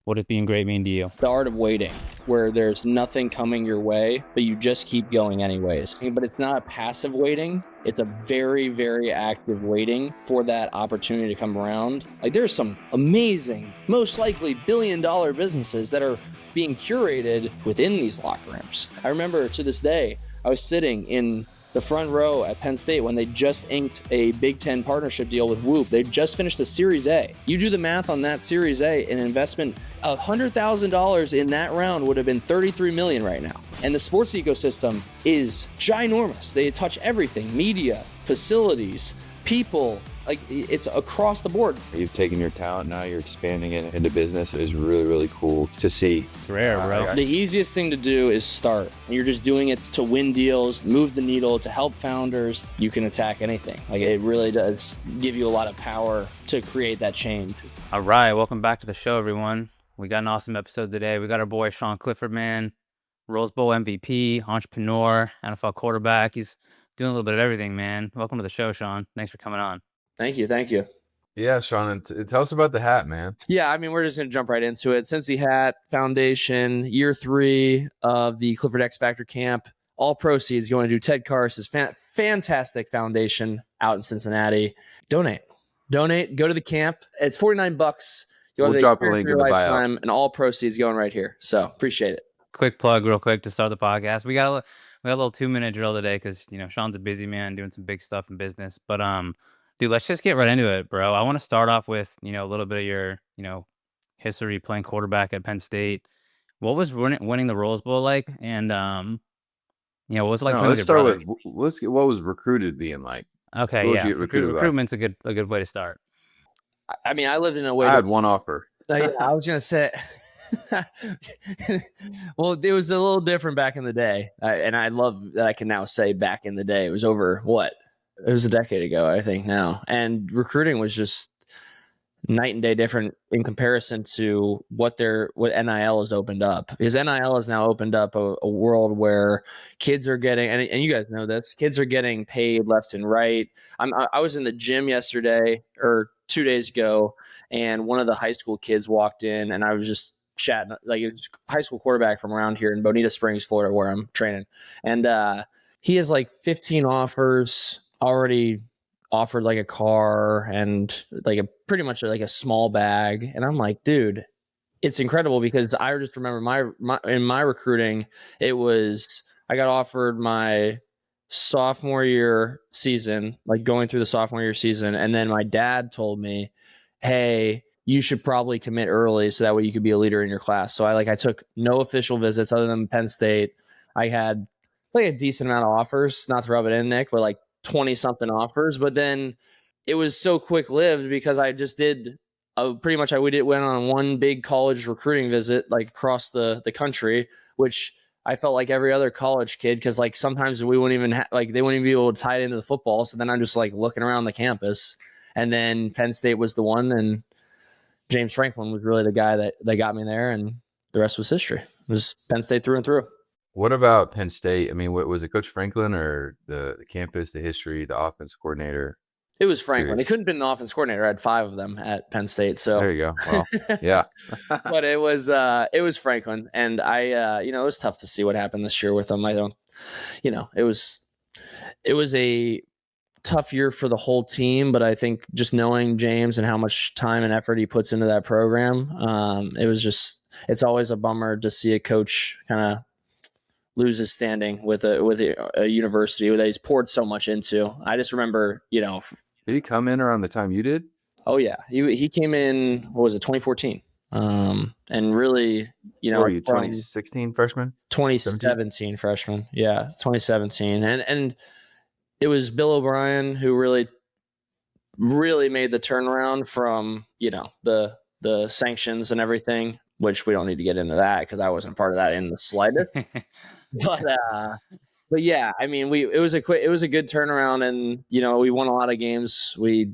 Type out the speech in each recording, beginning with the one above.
What does being great mean to you? The art of waiting, where there's nothing coming your way, but you just keep going anyways. But it's not a passive waiting. It's a very, very active waiting for that opportunity to come around. Like there's some amazing, most likely billion-dollar businesses that are being curated within these locker rooms. I remember to this day, I was sitting in the front row at Penn State when they just inked a Big Ten partnership deal with Whoop. They just finished a Series A. You do the math on that Series A, an investment of $100,000 in that round would have been $33 million right now. And the sports ecosystem is ginormous. They touch everything: media, facilities, people. Like it's across the board. You've taken your talent, now you're expanding it into business. It is really, really cool to see. It's rare, bro. The easiest thing to do is start. You're just doing it to win deals, move the needle, to help founders. You can attack anything. Like it really does give you a lot of power to create that change. All right, welcome back to the show, everyone. We got an awesome episode today. We got our boy Sean Clifford, man, Rose Bowl MVP, entrepreneur, NFL quarterback. He's doing a little bit of everything, man. Welcome to the show, Sean. Thanks for coming on. Thank you. Thank you. Yeah, Sean, tell us about the hat, man. Yeah, I mean, we're just going to jump right into it. Cincy Hat Foundation, year 3 of the Clifford X Factor camp. All proceeds going to Ted Karras' fantastic foundation out in Cincinnati. Donate. Go to the camp. It's $49. We'll drop a link in the bio. And all proceeds going right here. So appreciate it. Quick plug real quick to start the podcast. We got a little 2-minute drill today because, Sean's a busy man doing some big stuff in business. But, dude, let's just get right into it, bro. I want to start off with, a little bit of your, history playing quarterback at Penn State. What was winning the Rose Bowl like? And, what was it like? Let's start with what was recruited being like. Okay, yeah. Recruitment's a good way to start. I mean, I lived in a way. I had one offer. I was gonna say. Well, it was a little different back in the day, and I love that I can now say back in the day. It was over what? It was a decade ago, I think now, and recruiting was just night and day different in comparison to what NIL has opened up. Because NIL has now opened up a world where kids are getting, and you guys know this, kids are getting paid left and right. I was in the gym yesterday or 2 days ago, and one of the high school kids walked in, and I was just chatting, like it was a high school quarterback from around here in Bonita Springs, Florida, where I'm training. And he has like 15 offers already offered, like a car and like pretty much like a small bag. And I'm like, dude, it's incredible because I just remember in my recruiting, it was, I got offered my sophomore year season, like going through the sophomore year season. And then my dad told me, hey, you should probably commit early so that way you could be a leader in your class. So I took no official visits other than Penn State. I had like a decent amount of offers, not to rub it in, Nick, but like 20 something offers. But then it was so quick lived because I just did pretty much, went on one big college recruiting visit, like across the country, which I felt like every other college kid, because like sometimes we wouldn't even they wouldn't even be able to tie it into the football. So then I'm just like looking around the campus, and then Penn State was the one, and James Franklin was really the guy that got me there, and the rest was history. It was Penn State through and through. What about Penn State? I mean, what was it, Coach Franklin or the campus, the history, the offense coordinator? It was Franklin. It couldn't have been the offense coordinator. I had 5 of them at Penn State. So there you go. Well, yeah. But it was Franklin, and it was tough to see what happened this year with them. It was a tough year for the whole team, but I think just knowing James and how much time and effort he puts into that program, it's always a bummer to see a coach kind of lose his standing with a university that he's poured so much into. I just remember, Did he come in around the time you did? Oh yeah, he came in. What was it, 2014? And really, were you 2016 freshman? 2017 freshman. Yeah, 2017, and it was Bill O'Brien who really made the turnaround from the sanctions and everything, which we don't need to get into that because I wasn't part of that in the slightest. But yeah, I mean, it was a good turnaround, and we won a lot of games. We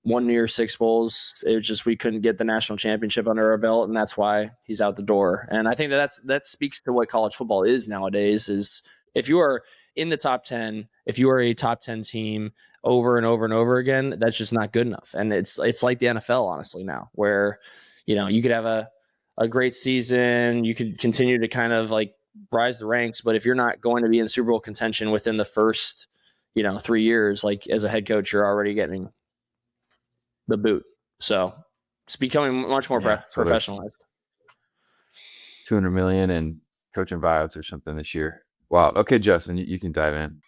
won New Year's 6 bowls. It was just we couldn't get the national championship under our belt, and that's why he's out the door. And I think that speaks to what college football is nowadays. Is if you are in the top 10, if you are a top 10 team over and over and over again, that's just not good enough. And it's like the NFL, honestly, now, where you could have a a great season. You could continue to kind of like rise the ranks, but if you're not going to be in Super Bowl contention within the first, 3 years, like as a head coach, you're already getting the boot. So it's becoming much more professionalized. 200 million in coaching buyouts or something this year. Wow. Okay, Justin, you can dive in.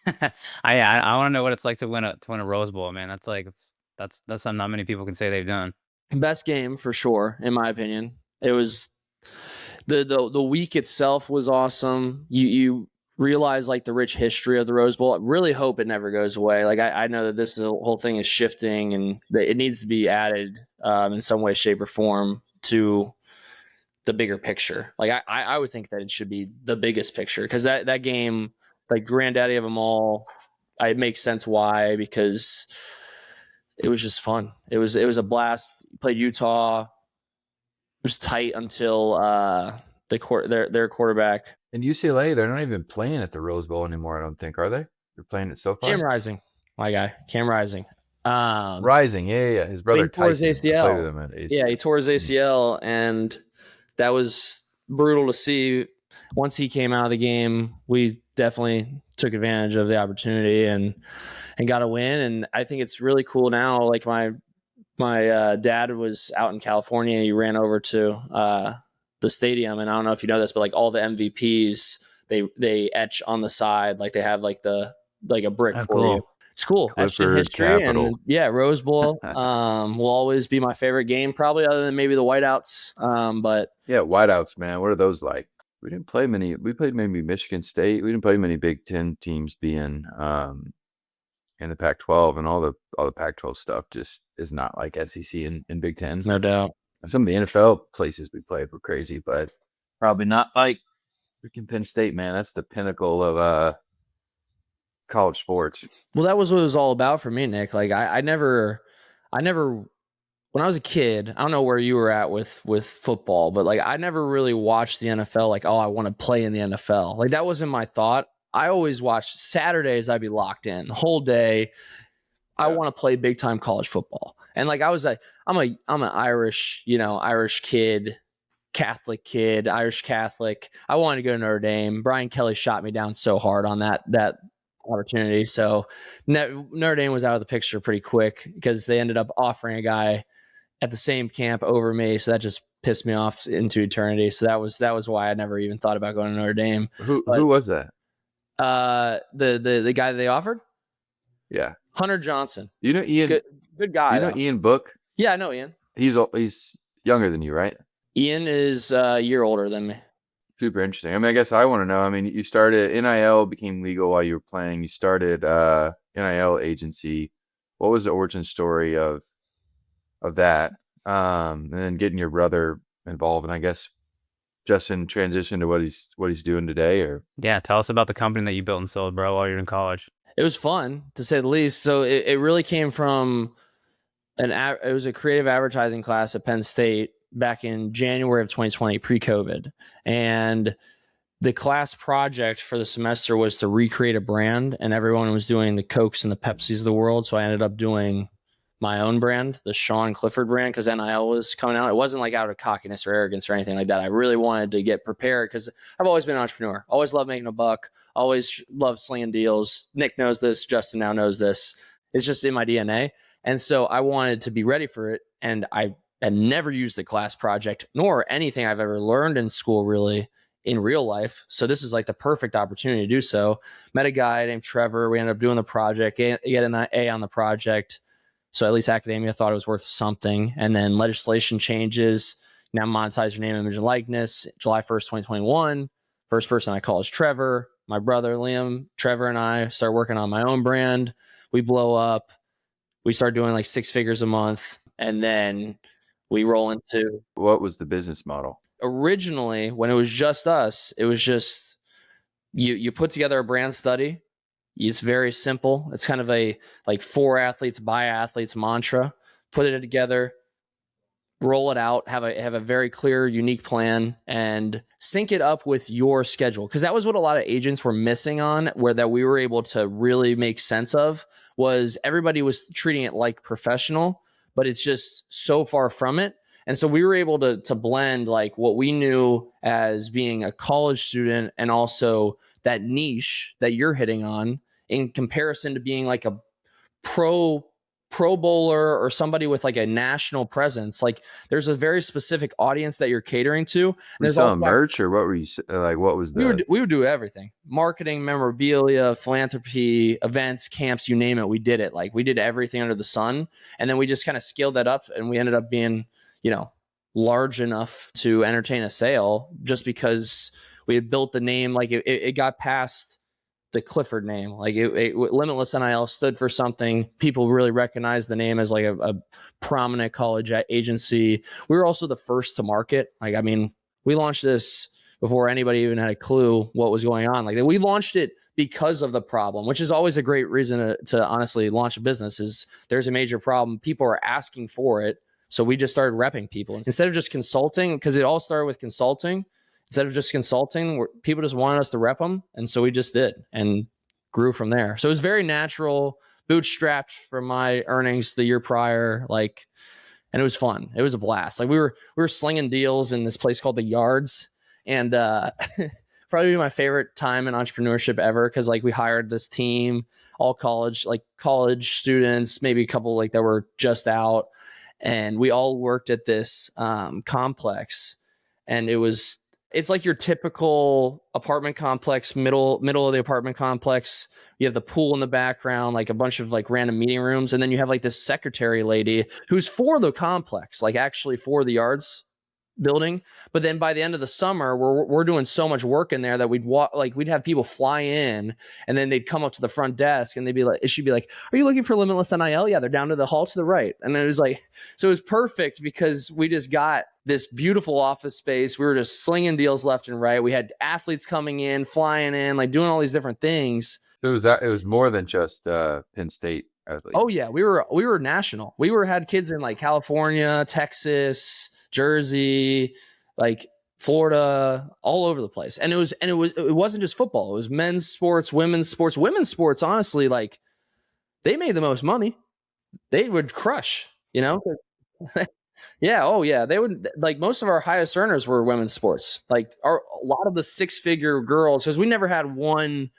I want to know what it's like to win a Rose Bowl, man. That's like that's something not many people can say they've done. Best game for sure, in my opinion. It was the week itself was awesome. You realize like the rich history of the Rose Bowl. I really hope it never goes away. Like I know that this whole thing is shifting and that it needs to be added in some way, shape, or form to the bigger picture. Like I would think that it should be the biggest picture because that game, like granddaddy of them all, it makes sense why, because it was just fun. It was a blast. Played Utah. It was tight until their quarterback. And UCLA, they're not even playing at the Rose Bowl anymore, I don't think, are they? They're playing it so far. Cam Rising, my guy. Cam Rising. Rising, yeah. His brother Tyson played with him at ACL. Yeah, he tore his ACL, and that was brutal to see. Once he came out of the game, we definitely took advantage of the opportunity and got a win. And I think it's really cool now. Like my dad was out in California. He ran over to the stadium, and I don't know if you know this, but like all the MVPs, they etch on the side, like they have like a brick for cool. you. It's cool. Clifford Capital. And yeah, Rose Bowl will always be my favorite game, probably other than maybe the Whiteouts. But yeah, Whiteouts, man. What are those like? We didn't play many. We played maybe Michigan State. We didn't play many Big Ten teams being in the Pac-12, and all the Pac-12 stuff just is not like SEC and Big Ten. No doubt. Some of the NFL places we played were crazy, but probably not like freaking Penn State, man. That's the pinnacle of college sports. Well, that was what it was all about for me, Nick. Like I never, when I was a kid, I don't know where you were at with football, but like I never really watched the NFL. Like, oh, I want to play in the NFL. Like that wasn't my thought. I always watched Saturdays. I'd be locked in the whole day. I want to play big time college football. And like I was like, I'm an Irish, Irish kid, Catholic kid, Irish Catholic. I wanted to go to Notre Dame. Brian Kelly shot me down so hard on that opportunity. So Notre Dame was out of the picture pretty quick because they ended up offering a guy at the same camp over me. So that just pissed me off into eternity. So that was why I never even thought about going to Notre Dame. Who was that? The guy that they offered? Yeah. Hunter Johnson. You know Ian? Good guy. You know Ian Book? Yeah, I know Ian. He's younger than you, right? Ian is a year older than me. Super interesting. I mean, I guess I want to know. I mean, you started NIL became legal while you were playing. You started NIL agency. What was the origin story of that? And then getting your brother involved, and I guess Justin transitioned to what he's doing today. Or yeah, tell us about the company that you built and sold, bro, while you're in college. It was fun, to say the least. So it really came from it was a creative advertising class at Penn State back in January of 2020, pre-COVID. And the class project for the semester was to recreate a brand, and everyone was doing the Cokes and the Pepsis of the world. So I ended up doing my own brand, the Sean Clifford brand, because NIL was coming out. It wasn't like out of cockiness or arrogance or anything like that. I really wanted to get prepared because I've always been an entrepreneur. Always loved making a buck. Always loved slinging deals. Nick knows this. Justin now knows this. It's just in my DNA. And so I wanted to be ready for it. And I had never used the class project nor anything I've ever learned in school really in real life. So this is like the perfect opportunity to do so. Met a guy named Trevor. We ended up doing the project, get an A on the project. So at least academia thought it was worth something. And then legislation changes. Now monetize your name, image, and likeness. July 1st, 2021. First person I call is Trevor. My brother, Liam, Trevor, and I start working on my own brand. We blow up. We start doing like 6 figures a month. And then we roll into... What was the business model? Originally, when it was just us, it was just you put together a brand study. It's very simple. It's kind of a like for athletes, by athletes mantra. Put it together, roll it out, have a very clear, unique plan, and sync it up with your schedule. Because that was what a lot of agents were missing on, where that we were able to really make sense of, was everybody was treating it like professional, but it's just so far from it. And so we were able to blend like what we knew as being a college student and also that niche that you're hitting on in comparison to being like a pro bowler or somebody with like a national presence. Like there's a very specific audience that you're catering to. Were you There's selling also merch, or what were you like? What was the? we would do everything: marketing, memorabilia, philanthropy, events, camps, you name it. We did it. Like we did everything under the sun, and then we just kind of scaled that up, and we ended up being, large enough to entertain a sale just because we had built the name. Like it got past the Clifford name. Like Limitless NIL stood for something. People really recognized the name as like a prominent college agency. We were also the first to market. Like, I mean, we launched this before anybody even had a clue what was going on. Like we launched it because of the problem, which is always a great reason to honestly launch a business. Is there's a major problem. People are asking for it. So we just started repping people instead of just consulting, because it all started with consulting. Instead of just consulting, people just wanted us to rep them. And so we just did and grew from there. So it was very natural, bootstrapped from my earnings the year prior. Like, and it was fun. It was a blast. Like we were slinging deals in this place called the Yards, and probably my favorite time in entrepreneurship ever. Cause like we hired this team, all college students, maybe a couple like that were just out. And we all worked at this complex, and it's like your typical apartment complex, middle of the apartment complex. You have the pool in the background, like a bunch of like random meeting rooms. And then you have like this secretary lady who's for the complex, like actually for the Yards building. But then by the end of the summer, we're doing so much work in there that we'd have people fly in, and then they'd come up to the front desk and she'd be like, "Are you looking for Limitless NIL? Yeah, they're down to the hall to the right." And it was like, so it was perfect because we just got this beautiful office space. We were just slinging deals left and right. We had athletes coming in, flying in, like doing all these different things. It was more than just Penn State athletes. Oh yeah, we were national. We had kids in like California, Texas, Jersey, like Florida, all over the place. And it wasn't just football. It was men's sports, women's sports. Women's sports, honestly, like they made the most money. They would crush, Yeah. Oh yeah. They would, like, most of our highest earners were women's sports. Like a lot of the 6-figure girls, because we never had one.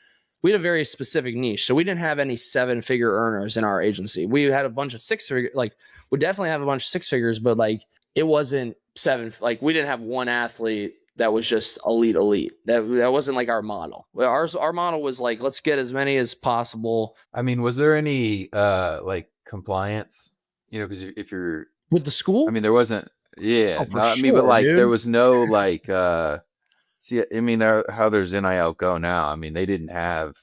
We had a very specific niche. So we didn't have any 7-figure earners in our agency. We had a bunch of 6-figure, like we definitely have a bunch of 6 figures, but like it wasn't 7. Like we didn't have one athlete that was just elite. That wasn't like our model. Our model was like, let's get as many as possible. I mean, was there any like compliance? Because if you're with the school, I mean, there wasn't. Yeah, for I sure, mean, but like dude. there was no like. See, I mean, how there's NIL Go now. I mean, they didn't have.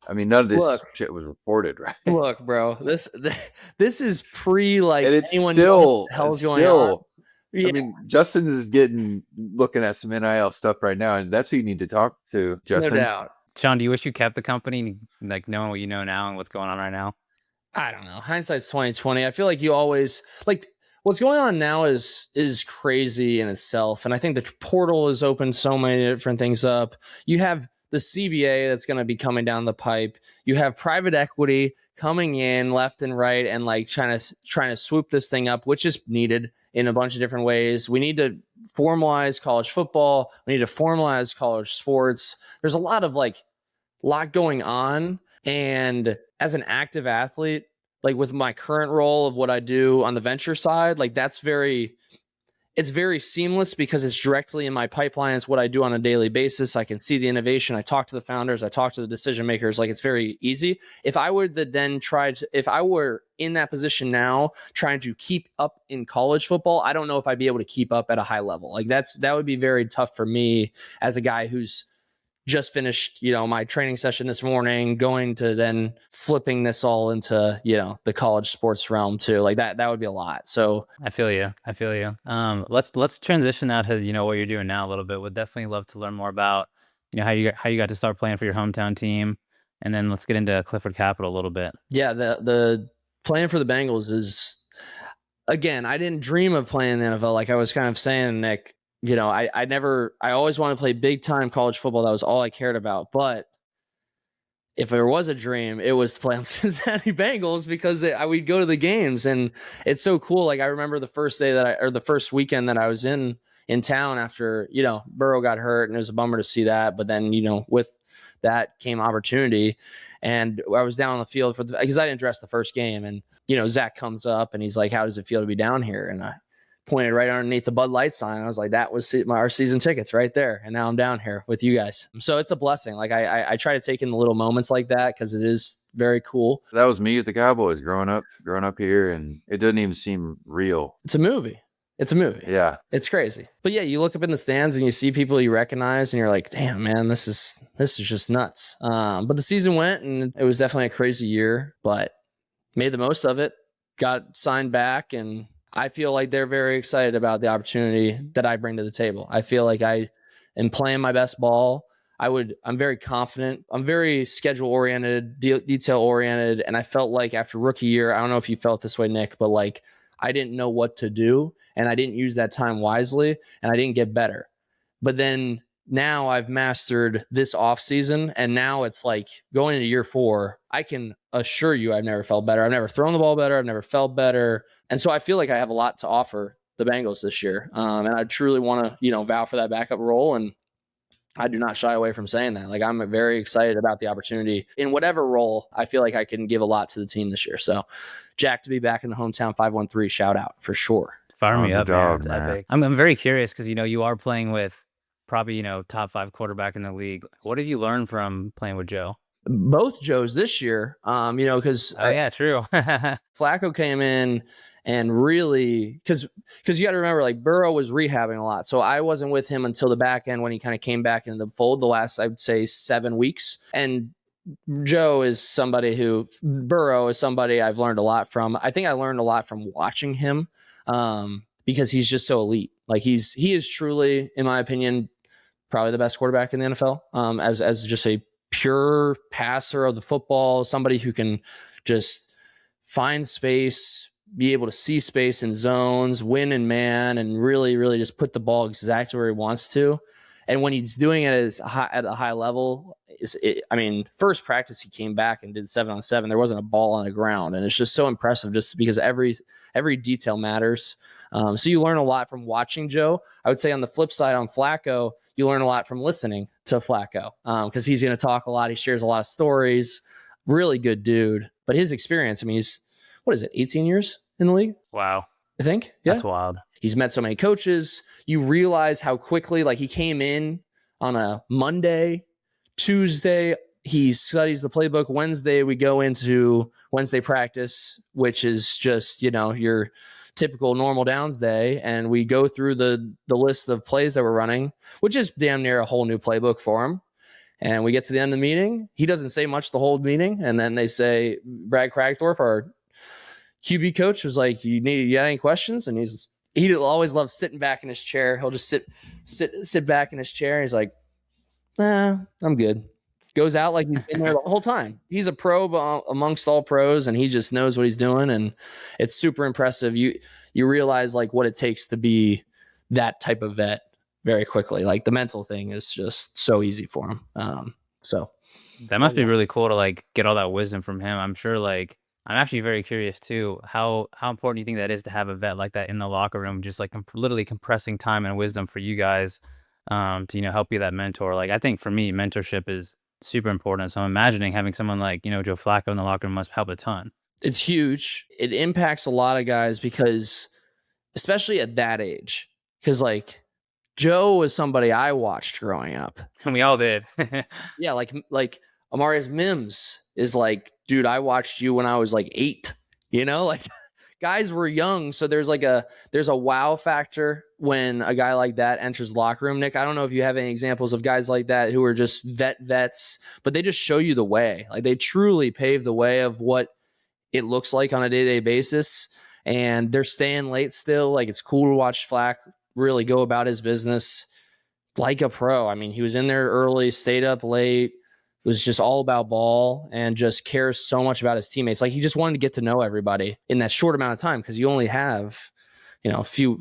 I mean, none of this shit was reported, right? Look, bro, this is pre like and it's anyone still, knows what the hell's going on. Yeah. I mean, Justin is looking at some NIL stuff right now, and that's who you need to talk to, Justin. No doubt. Sean, do you wish you kept the company, like knowing what you know now and what's going on right now? I don't know. Hindsight's 20/20. I feel like you always like what's going on now is crazy in itself, and I think the portal has opened so many different things up. You have the CBA that's going to be coming down the pipe. You have private equity coming in left and right and like trying to swoop this thing up, which is needed in a bunch of different ways. We need to formalize college football. We need to formalize college sports. There's a lot going on. And as an active athlete, like with my current role of what I do on the venture side, like it's very seamless because it's directly in my pipeline. It's what I do on a daily basis. I can see the innovation. I talk to the founders. I talk to the decision makers. Like it's very easy. If I were if I were in that position now, trying to keep up in college football, I don't know if I'd be able to keep up at a high level. Like that would be very tough for me as a guy who's just finished, my training session this morning, going to then flipping this all into, the college sports realm too. Like that would be a lot. So I feel you. Let's transition now to, what you're doing now a little bit. Would definitely love to learn more about, how you got to start playing for your hometown team. And then let's get into Clifford Capital a little bit. Yeah. The playing for the Bengals is, again, I didn't dream of playing in the NFL. Like I was kind of saying, Nick, I always wanted to play big time college football. That was all I cared about. But if there was a dream, it was to play on Cincinnati Bengals because we'd go to the games, and it's so cool. Like I remember the first weekend that I was in town after, Burrow got hurt, and it was a bummer to see that. But then, with that came opportunity, and I was down on the field because I didn't dress the first game, and Zach comes up and he's like, "How does it feel to be down here?" And I pointed right underneath the Bud Light sign. I was like, that was our season tickets right there. And now I'm down here with you guys. So it's a blessing. Like I try to take in the little moments like that because it is very cool. That was me with the Cowboys growing up here, and it doesn't even seem real. It's a movie. Yeah. It's crazy. But yeah, you look up in the stands and you see people you recognize and you're like, damn, man, this is just nuts. But the season went, and it was definitely a crazy year, but made the most of it, got signed back, and I feel like they're very excited about the opportunity that I bring to the table. I feel like I am playing my best ball. I'm very confident. I'm very schedule oriented, detail oriented. And I felt like after rookie year, I don't know if you felt this way, Nick, but like I didn't know what to do, and I didn't use that time wisely, and I didn't get better. But then now I've mastered this off season, and now it's like going into year 4, I can assure you I've never felt better. I've never thrown the ball better. I've never felt better. And so I feel like I have a lot to offer the Bengals this year. And I truly want to, vow for that backup role. And I do not shy away from saying that. Like I'm very excited about the opportunity in whatever role. I feel like I can give a lot to the team this year. So Jack, to be back in the hometown 513, shout out for sure. Fire me Sounds a up, dog, man. It's man. epic. I'm very curious because, you are playing with probably, top 5 quarterback in the league. What have you learned from playing with Joe? Both Joes this year, because yeah, true. Flacco came in and really, because you got to remember, like Burrow was rehabbing a lot. So I wasn't with him until the back end when he kind of came back into the fold the last, I'd say 7 weeks. And Burrow is somebody I've learned a lot from. I think I learned a lot from watching him because he's just so elite. Like he is truly, in my opinion, probably the best quarterback in the NFL as just a pure passer of the football, somebody who can just find space, be able to see space in zones, win in man, and really, really just put the ball exactly where he wants to. And when he's doing it at a high level, first practice he came back and did 7-on-7. There wasn't a ball on the ground, and it's just so impressive just because every detail matters. So you learn a lot from watching Joe. I would say on the flip side, on Flacco, you learn a lot from listening to Flacco because he's going to talk a lot. He shares a lot of stories. Really good dude. But his experience, he's, 18 years in the league? Wow. I think. Yeah. That's wild. He's met so many coaches. You realize how quickly, like he came in on a Monday, Tuesday, he studies the playbook. Wednesday, we go into Wednesday practice, which is just, your typical normal downs day. And we go through the list of plays that we're running, which is damn near a whole new playbook for him. And we get to the end of the meeting. He doesn't say much the whole meeting. And then they say, Brad Cragthorpe, our QB coach, was like, you got any questions? And he always loves sitting back in his chair. He'll just sit back in his chair. He's like, nah, I'm good. Goes out like he's been there the whole time. He's a pro amongst all pros, and he just knows what he's doing. And it's super impressive. You realize like what it takes to be that type of vet very quickly. Like the mental thing is just so easy for him. So that must be really cool to like get all that wisdom from him. I'm sure I'm actually very curious too, how important do you think that is to have a vet like that in the locker room, just like literally compressing time and wisdom for you guys to, help be that mentor. Like I think for me, mentorship is super important. So I'm imagining having someone like, Joe Flacco in the locker room must help a ton. It's huge. It impacts a lot of guys because, especially at that age, because like Joe was somebody I watched growing up. And we all did. Yeah. Like Amarius Mims is like, dude, I watched you when I was like 8, like guys were young. So there's a wow factor when a guy like that enters the locker room. Nick, I don't know if you have any examples of guys like that who are just vets, but they just show you the way. Like they truly pave the way of what it looks like on a day-to-day basis. And they're staying late still. Like it's cool to watch Flack really go about his business like a pro. He was in there early, stayed up late, was just all about ball and just cares so much about his teammates. Like he just wanted to get to know everybody in that short amount of time because you only have, a few,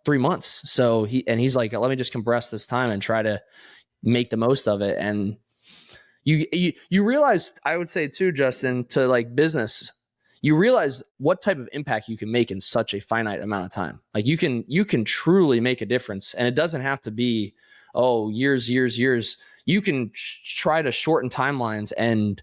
3 months. So he's like, let me just compress this time and try to make the most of it. And You realize, I would say too, Justin, to like business, you realize what type of impact you can make in such a finite amount of time. Like you can truly make a difference, and it doesn't have to be, years. You can try to shorten timelines and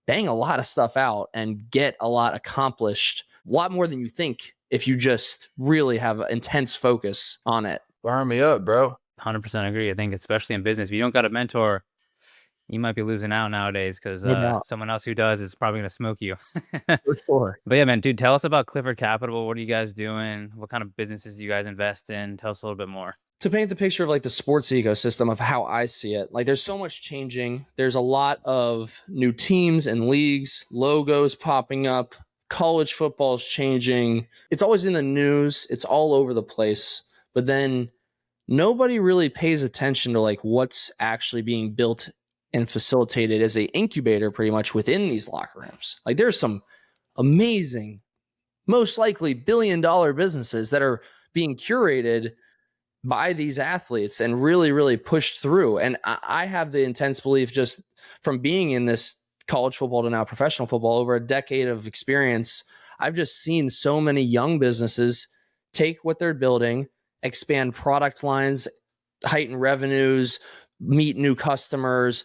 bang a lot of stuff out and get a lot accomplished, a lot more than you think, if you just really have an intense focus on it. Fire me up, bro. 100% agree. I think especially in business, if you don't got a mentor, you might be losing out nowadays because No doubt. someone else who does is probably going to smoke you. For sure. But yeah, man, dude, tell us about Clifford Capital. What are you guys doing? What kind of businesses do you guys invest in? Tell us a little bit more. To paint the picture of like the sports ecosystem of how I see it, like there's so much changing. There's a lot of new teams and leagues, logos popping up. College football is changing. It's always in the news. It's all over the place. But then nobody really pays attention to like what's actually being built and facilitated as an incubator pretty much within these locker rooms. Like there's some amazing, most likely billion-dollar businesses that are being curated by these athletes and really, really pushed through. And I have the intense belief, just from being in this college football to now professional football, over a decade of experience, I've just seen so many young businesses take what they're building, expand product lines, heighten revenues, meet new customers,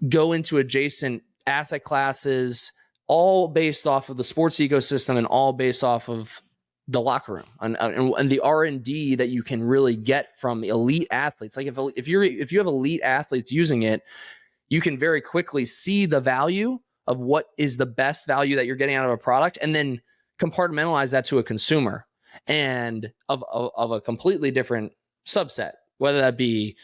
go into adjacent asset classes, all based off of the sports ecosystem and all based off of the locker room and the R&D that you can really get from elite athletes. Like if you have elite athletes using it, you can very quickly see the value of what is the best value that you're getting out of a product, and then compartmentalize that to a consumer and of a completely different subset, whether that be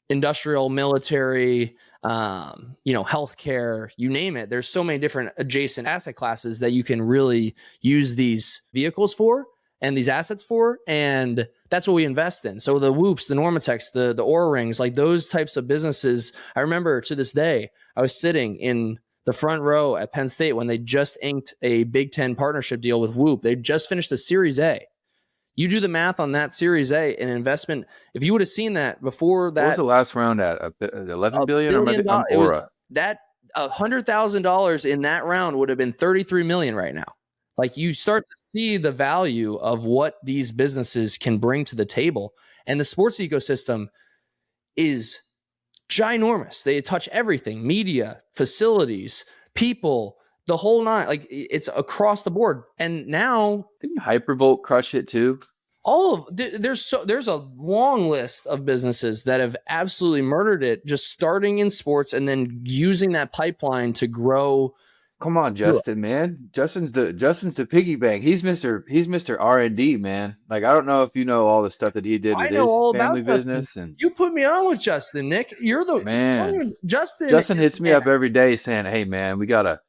industrial, military, healthcare, you name it. There's so many different adjacent asset classes that you can really use these vehicles for and these assets for. And that's what we invest in. So the Whoops, the Normatex, the Oura Rings, like those types of businesses. I remember to this day, I was sitting in the front row at Penn State when they just inked a Big Ten partnership deal with Whoop. They just finished the Series A. You do the math on that Series A, an investment. If you would have seen that before that, What was the last round at? 11 billion or maybe it was Aura? that $100,000 in that round would have been 33 million right now. Like you start to see the value of what these businesses can bring to the table, and the sports ecosystem is ginormous. They touch everything: media, facilities, people, the whole nine. Like it's across the board. And now Didn't Hypervolt crush it too? there's a long list of businesses that have absolutely murdered it, just starting in sports and then using that pipeline to grow. Come on, Justin, man. Justin's the piggy bank. He's Mr. R&D, man. Like I don't know if you know all the stuff that he did with his family business. And you put me on with Justin, Nick. You're the man. Justin hits me up every day saying, "Hey, man, we gotta.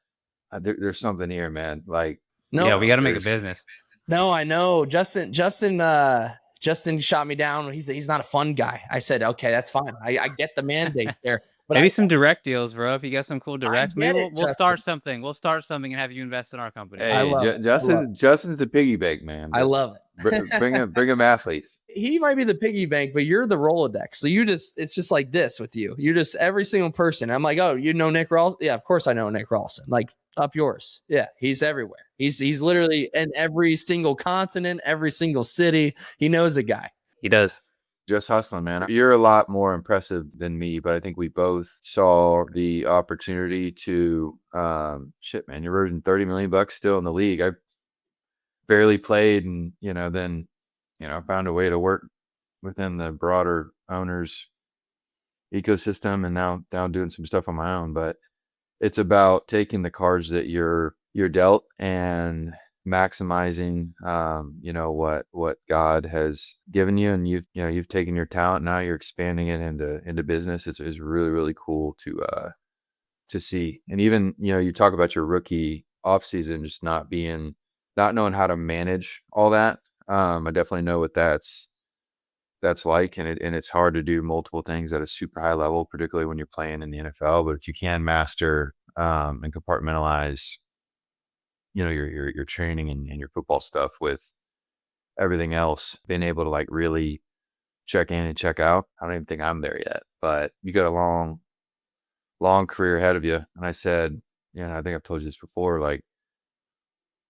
There's something here, man. Like, no, yeah, we got to make a business." No, I know. Justin shot me down. He's not a fun guy. I said, okay, that's fine. I get the mandate there. But Maybe some direct deals, bro. If you get some cool direct, maybe we'll Justin. start something. We'll start something and have you invest in our company. Hey, Justin's the piggy bank, man. I love it. bring him athletes. He might be the piggy bank, but you're the Rolodex. So it's just like this with you. You're just every single person. I'm like, oh, you know Nick Rawlson? Yeah, of course I know Nick Rawlson. Like up yours. Yeah, he's everywhere. He's literally in every single continent, every single city. He knows a guy. He does. Just hustling, man. You're a lot more impressive than me, but I think we both saw the opportunity to man, you're earning $30 million still in the league. I barely played and then found a way to work within the broader owners ecosystem and now doing some stuff on my own. But it's about taking the cards that you're dealt and maximizing what God has given you, and you've taken your talent, now you're expanding it into business. It's really, really cool to see. And even you talk about your rookie offseason just not knowing how to manage all that. I definitely know what that's like, and it's hard to do multiple things at a super high level, particularly when you're playing in the NFL. But if you can master and compartmentalize your training and your football stuff with everything else, being able to like really check in and check out. I don't even think I'm there yet, but you got a long long career ahead of you. And I said, I think I've told you this before, like,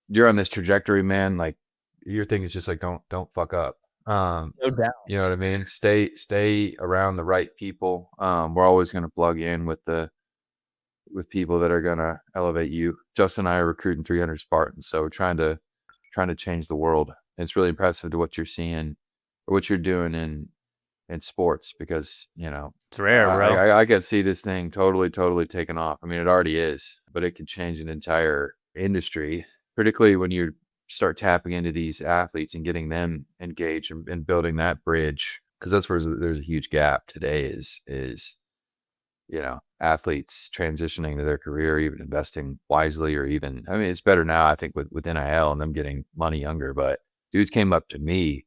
you're on this trajectory, man. Like, your thing is just like, don't fuck up. No doubt. You know what I mean? Stay around the right people. We're always going to plug in with people that are going to elevate you. Justin and I are recruiting 300 Spartans. So we're trying to change the world. And it's really impressive to what you're seeing or what you're doing in sports, because, It's rare, bro. I could see this thing totally taking off. I mean, it already is, but it could change an entire industry, particularly when you start tapping into these athletes and getting them engaged and building that bridge. Because that's where there's a huge gap today is athletes transitioning to their career, even investing wisely, or even, I mean, it's better now, I think, with NIL and them getting money younger. But dudes came up to me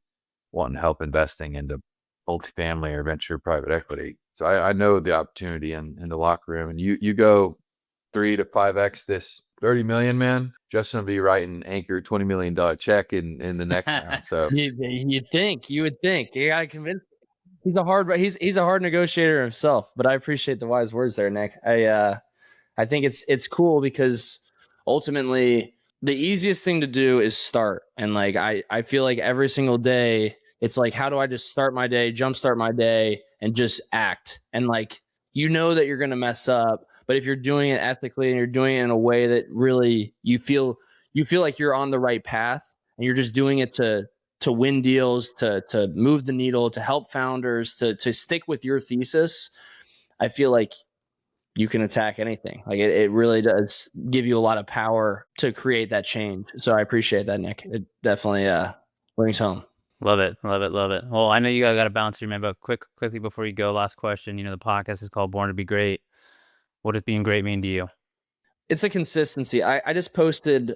wanting help investing into multifamily or venture private equity. So I know the opportunity in the locker room, and you go 3 to 5x this 30 million, man. Justin will be writing Anchor $20 million check in the next round. So you would think you gotta convince. He's a hard negotiator himself, but I appreciate the wise words there, Nick. I think it's cool because ultimately the easiest thing to do is start. And like, I feel like every single day, it's like, how do I just start my day, jumpstart my day, and just act? And like, that you're going to mess up, but if you're doing it ethically and you're doing it in a way that really you feel like you're on the right path, and you're just doing it to win deals, to move the needle, to help founders, to stick with your thesis, I feel like you can attack anything. Like it really does give you a lot of power to create that change. So I appreciate that, Nick. It definitely brings home. Love it. Well, I know you got to bounce here, man, but quickly before you go, last question. The podcast is called Born to Be Great. What does being great mean to you? It's a consistency. I just posted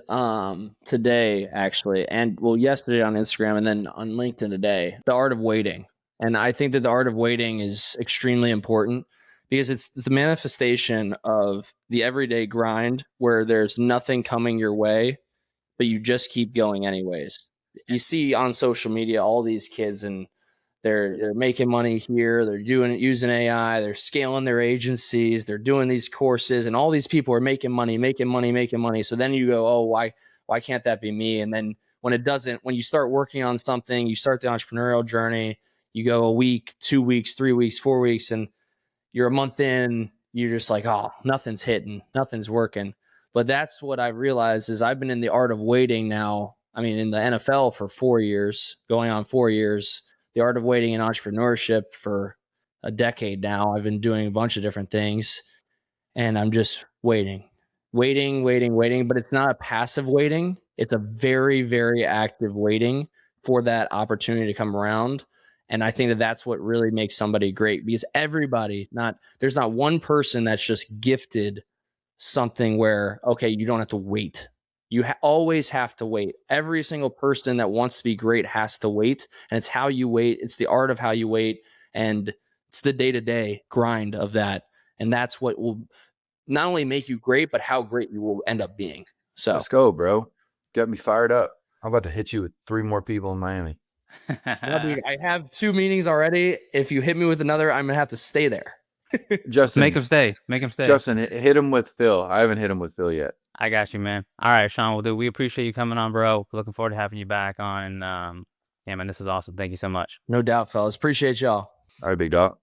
today, actually, and yesterday on Instagram, and then on LinkedIn today, the art of waiting. And I think that the art of waiting is extremely important, because it's the manifestation of the everyday grind where there's nothing coming your way, but you just keep going anyways. You see on social media all these kids, and they're making money here. They're using AI. They're scaling their agencies. They're doing these courses, and all these people are making money. So then you go, oh, why can't that be me? And then when it doesn't, when you start working on something, you start the entrepreneurial journey, you go a week, 2 weeks, 3 weeks, 4 weeks, and you're a month in, you're just like, oh, nothing's hitting, nothing's working. But that's what I've realized is I've been in the art of waiting now. I mean, in the NFL for 4 years, going on 4 years, the art of waiting in entrepreneurship for a decade now. I've been doing a bunch of different things, and I'm just waiting. But it's not a passive waiting. It's a very, very active waiting for that opportunity to come around. And I think that that's what really makes somebody great, because there's not one person that's just gifted something where, okay, you don't have to wait. You always have to wait. Every single person that wants to be great has to wait. And it's how you wait. It's the art of how you wait. And it's the day-to-day grind of that. And that's what will not only make you great, but how great you will end up being. So let's go, bro. Got me fired up. I'm about to hit you with 3 more people in Miami. Dude, I have 2 meetings already. If you hit me with another, I'm going to have to stay there. Justin, make him stay. Justin, hit him with Phil. I haven't hit him with Phil yet. I got you, man. All right, Sean. We appreciate you coming on, bro. Looking forward to having you back on. Yeah, man, this is awesome. Thank you so much. No doubt, fellas. Appreciate y'all. All right, big dog.